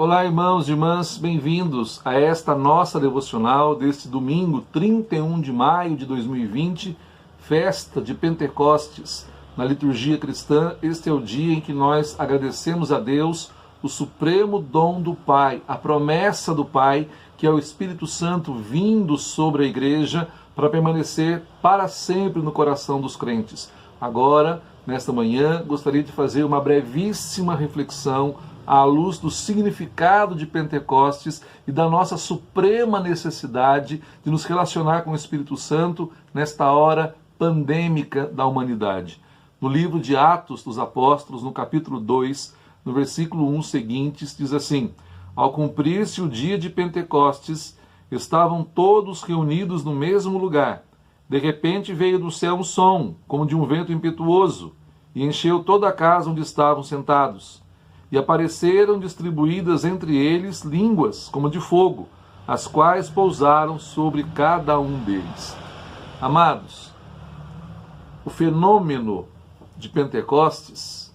Olá, irmãos e irmãs, bem-vindos a esta nossa devocional deste domingo, 31 de maio de 2020, festa de Pentecostes. Na liturgia cristã, este é o dia em que nós agradecemos a Deus o supremo dom do Pai, a promessa do Pai, que é o Espírito Santo vindo sobre a igreja para permanecer para sempre no coração dos crentes. Agora, nesta manhã, gostaria de fazer uma brevíssima reflexão à luz do significado de Pentecostes e da nossa suprema necessidade de nos relacionar com o Espírito Santo nesta hora pandêmica da humanidade. No livro de Atos dos Apóstolos, no capítulo 2, no versículo 1 seguintes, diz assim: Ao cumprir-se o dia de Pentecostes, estavam todos reunidos no mesmo lugar. De repente veio do céu um som, como de um vento impetuoso, e encheu toda a casa onde estavam sentados. E apareceram distribuídas entre eles línguas, como de fogo, as quais pousaram sobre cada um deles. Amados, o fenômeno de Pentecostes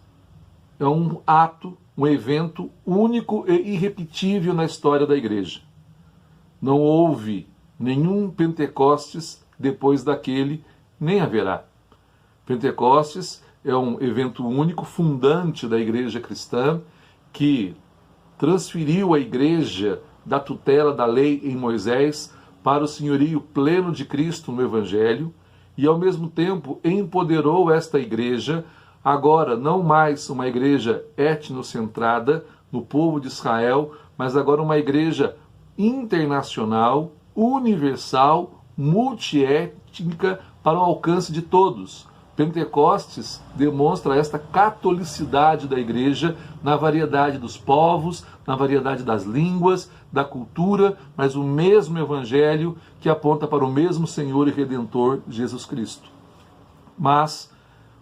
é um ato, um evento único e irrepetível na história da igreja. Não houve nenhum Pentecostes depois daquele, nem haverá. Pentecostes é um evento único, fundante da igreja cristã, que transferiu a igreja da tutela da lei em Moisés para o senhorio pleno de Cristo no Evangelho e, ao mesmo tempo, empoderou esta igreja, agora não mais uma igreja etnocentrada no povo de Israel, mas agora uma igreja internacional, universal, multiétnica para o alcance de todos. Pentecostes demonstra esta catolicidade da igreja na variedade dos povos, na variedade das línguas, da cultura, mas o mesmo evangelho que aponta para o mesmo Senhor e Redentor Jesus Cristo. Mas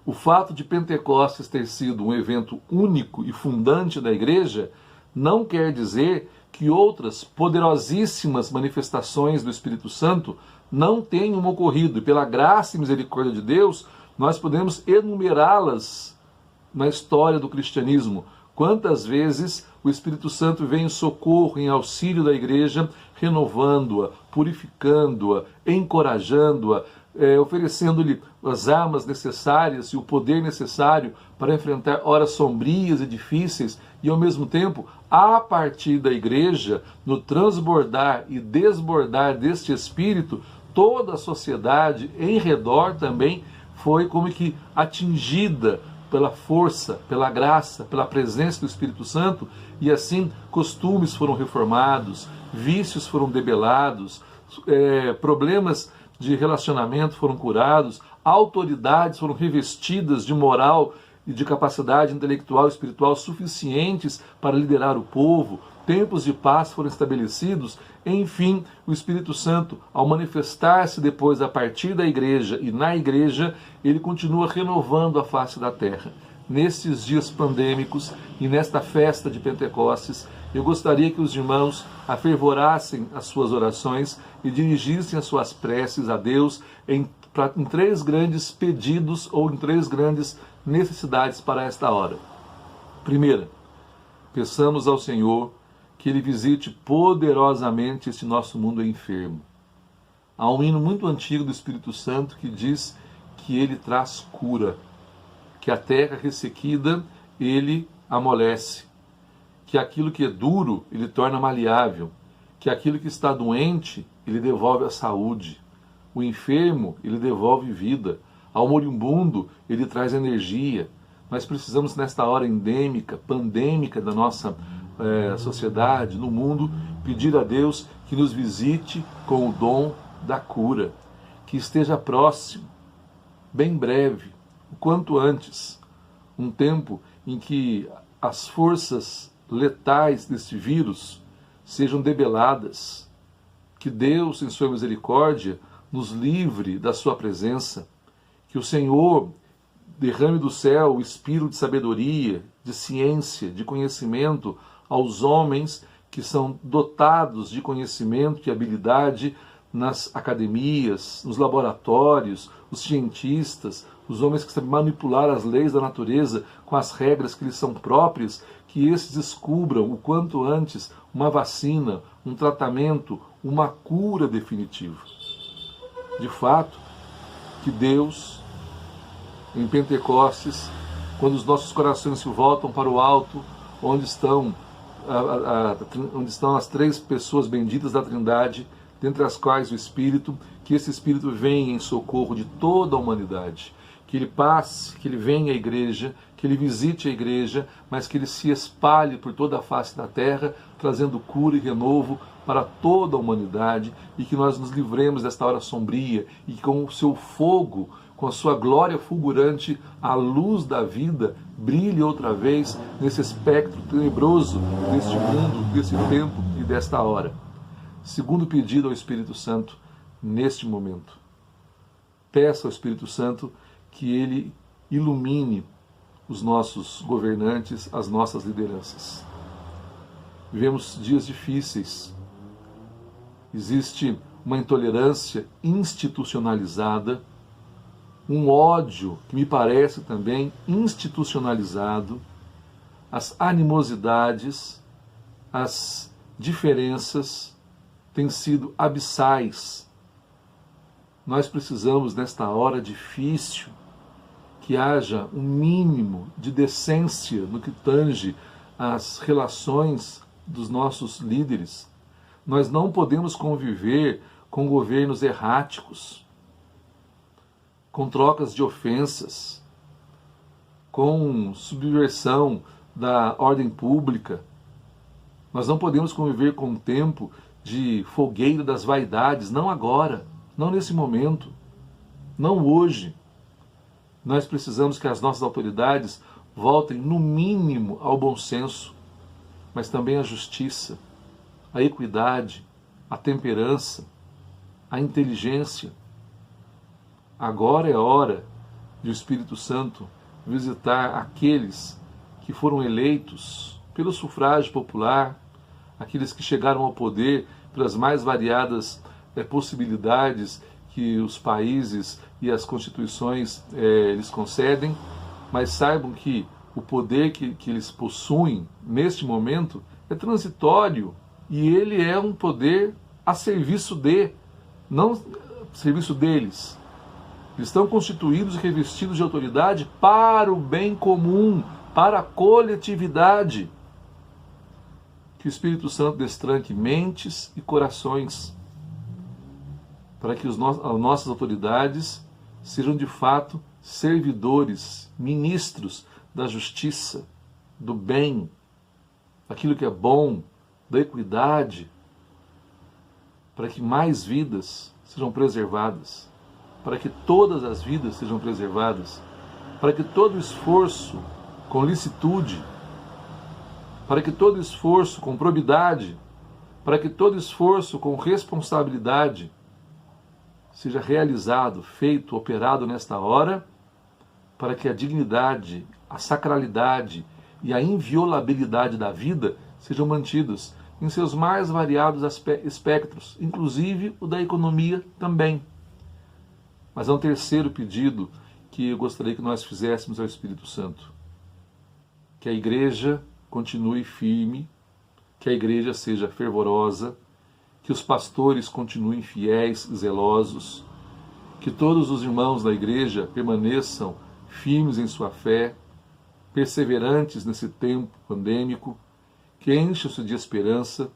o fato de Pentecostes ter sido um evento único e fundante da igreja não quer dizer que outras poderosíssimas manifestações do Espírito Santo não tenham ocorrido. E pela graça e misericórdia de Deus, nós podemos enumerá-las na história do cristianismo. Quantas vezes o Espírito Santo vem em socorro, em auxílio da igreja, renovando-a, purificando-a, encorajando-a, oferecendo-lhe as armas necessárias e o poder necessário para enfrentar horas sombrias e difíceis, e ao mesmo tempo, a partir da igreja, no transbordar e desbordar deste Espírito, toda a sociedade em redor também foi como que atingida pela força, pela graça, pela presença do Espírito Santo, e assim costumes foram reformados, vícios foram debelados, problemas de relacionamento foram curados, autoridades foram revestidas de moral e de capacidade intelectual e espiritual suficientes para liderar o povo, tempos de paz foram estabelecidos. Enfim, o Espírito Santo, ao manifestar-se depois a partir da igreja e na igreja, ele continua renovando a face da terra. Nestes dias pandêmicos e nesta festa de Pentecostes, eu gostaria que os irmãos afervorassem as suas orações e dirigissem as suas preces a Deus em três grandes pedidos ou em três grandes necessidades para esta hora. Primeira, peçamos ao Senhor que Ele visite poderosamente este nosso mundo enfermo. Há um hino muito antigo do Espírito Santo que diz que Ele traz cura, que a terra ressequida Ele amolece, que aquilo que é duro Ele torna maleável, que aquilo que está doente Ele devolve a saúde, o enfermo Ele devolve vida, ao moribundo Ele traz energia. Nós precisamos nesta hora endêmica, pandêmica da nossa sociedade, no mundo, pedir a Deus que nos visite com o dom da cura, que esteja próximo, bem breve, o quanto antes, um tempo em que as forças letais deste vírus sejam debeladas, que Deus, em sua misericórdia, nos livre da sua presença, que o Senhor derrame do céu o espírito de sabedoria, de ciência, de conhecimento aos homens que são dotados de conhecimento e habilidade nas academias, nos laboratórios, os cientistas, os homens que sabem manipular as leis da natureza com as regras que lhes são próprias, que esses descubram o quanto antes uma vacina, um tratamento, uma cura definitiva. De fato, que Deus, em Pentecostes, quando os nossos corações se voltam para o alto, onde estão as três pessoas benditas da Trindade, dentre as quais o Espírito, que esse Espírito venha em socorro de toda a humanidade, que ele passe, que ele venha à igreja, que ele visite a igreja, mas que ele se espalhe por toda a face da terra, trazendo cura e renovo para toda a humanidade, e que nós nos livremos desta hora sombria, e que com o seu fogo, com a sua glória fulgurante, a luz da vida brilhe outra vez nesse espectro tenebroso deste mundo, desse tempo e desta hora. Segundo pedido ao Espírito Santo, neste momento. Peça ao Espírito Santo que ele ilumine os nossos governantes, as nossas lideranças. Vivemos dias difíceis. Existe uma intolerância institucionalizada, um ódio que me parece também institucionalizado, as animosidades, as diferenças têm sido abissais. Nós precisamos, nesta hora difícil, que haja um mínimo de decência no que tange às relações dos nossos líderes. Nós não podemos conviver com governos erráticos, com trocas de ofensas, com subversão da ordem pública. Nós não podemos conviver com um tempo de fogueira das vaidades, não agora, não nesse momento, não hoje. Nós precisamos que as nossas autoridades voltem, no mínimo, ao bom senso, mas também à justiça, à equidade, à temperança, à inteligência. Agora é hora de o Espírito Santo visitar aqueles que foram eleitos pelo sufrágio popular, aqueles que chegaram ao poder pelas mais variadas possibilidades que os países e as constituições lhes concedem, mas saibam que o poder que eles possuem neste momento é transitório e ele é um poder a serviço não a serviço deles. Eles estão constituídos e revestidos de autoridade para o bem comum, para a coletividade. Que o Espírito Santo destranque mentes e corações, para que as nossas autoridades sejam de fato servidores, ministros da justiça, do bem, daquilo que é bom, da equidade, para que mais vidas sejam preservadas, para que todas as vidas sejam preservadas, para que todo esforço com licitude, para que todo esforço com probidade, para que todo esforço com responsabilidade seja realizado, feito, operado nesta hora, para que a dignidade, a sacralidade e a inviolabilidade da vida sejam mantidas em seus mais variados espectros, inclusive o da economia também. Mas há um terceiro pedido que eu gostaria que nós fizéssemos ao Espírito Santo. Que a igreja continue firme, que a igreja seja fervorosa, que os pastores continuem fiéis e zelosos, que todos os irmãos da igreja permaneçam firmes em sua fé, perseverantes nesse tempo pandêmico, que encham-se de esperança,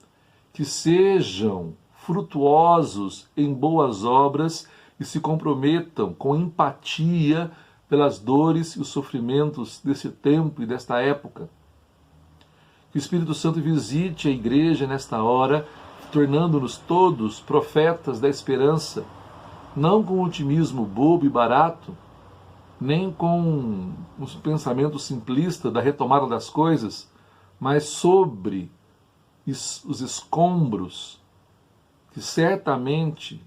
que sejam frutuosos em boas obras e se comprometam com empatia pelas dores e os sofrimentos desse tempo e desta época. Que o Espírito Santo visite a igreja nesta hora, tornando-nos todos profetas da esperança, não com otimismo bobo e barato, nem com um pensamento simplista da retomada das coisas, mas sobre os escombros que certamente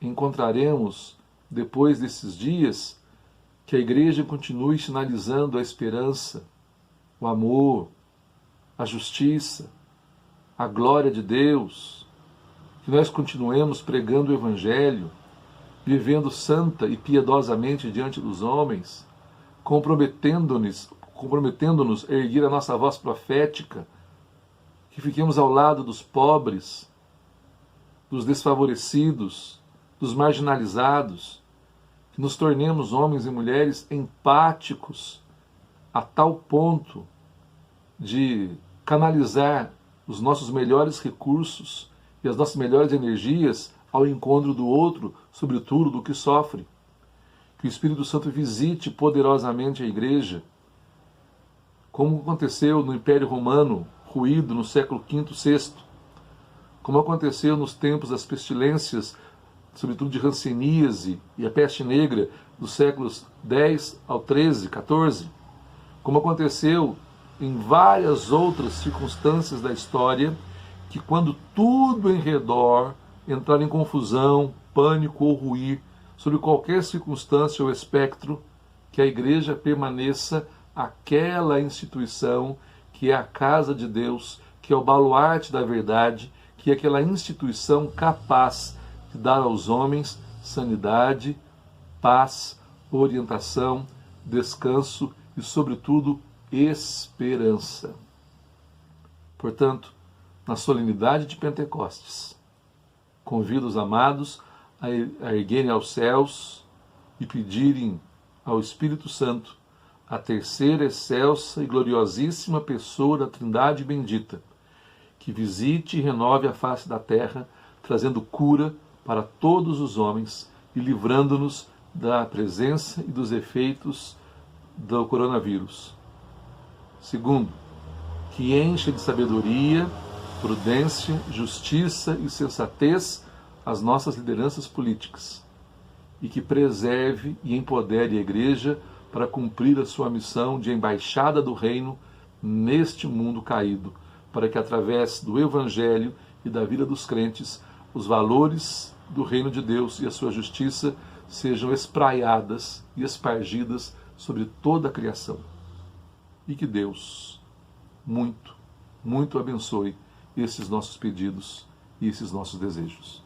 encontraremos depois desses dias, que a igreja continue sinalizando a esperança, o amor, a justiça, a glória de Deus, que nós continuemos pregando o Evangelho, vivendo santa e piedosamente diante dos homens, comprometendo-nos comprometendo-nos a erguer a nossa voz profética, que fiquemos ao lado dos pobres, dos desfavorecidos, dos marginalizados, que nos tornemos homens e mulheres empáticos a tal ponto de canalizar os nossos melhores recursos e as nossas melhores energias ao encontro do outro, sobretudo do que sofre. Que o Espírito Santo visite poderosamente a Igreja, como aconteceu no Império Romano, ruído no século V, VI, como aconteceu nos tempos das pestilências, sobretudo de hanseníase e a peste negra, dos séculos X ao XIII, XIV, como aconteceu em várias outras circunstâncias da história, que quando tudo em redor entrar em confusão, pânico ou ruir, sobre qualquer circunstância ou espectro, que a Igreja permaneça aquela instituição que é a casa de Deus, que é o baluarte da verdade, que é aquela instituição capaz de dar aos homens sanidade, paz, orientação, descanso e, sobretudo, esperança. Portanto, na solenidade de Pentecostes, convido os amados a erguerem aos céus e pedirem ao Espírito Santo, a terceira excelsa e gloriosíssima pessoa da Trindade bendita, que visite e renove a face da terra, trazendo cura para todos os homens e livrando-nos da presença e dos efeitos do coronavírus. Segundo, que encha de sabedoria, prudência, justiça e sensatez as nossas lideranças políticas e que preserve e empodere a Igreja para cumprir a sua missão de embaixada do reino neste mundo caído, para que através do Evangelho e da vida dos crentes, os valores do reino de Deus e a sua justiça sejam espraiadas e espargidas sobre toda a criação. E que Deus muito, muito abençoe esses nossos pedidos e esses nossos desejos.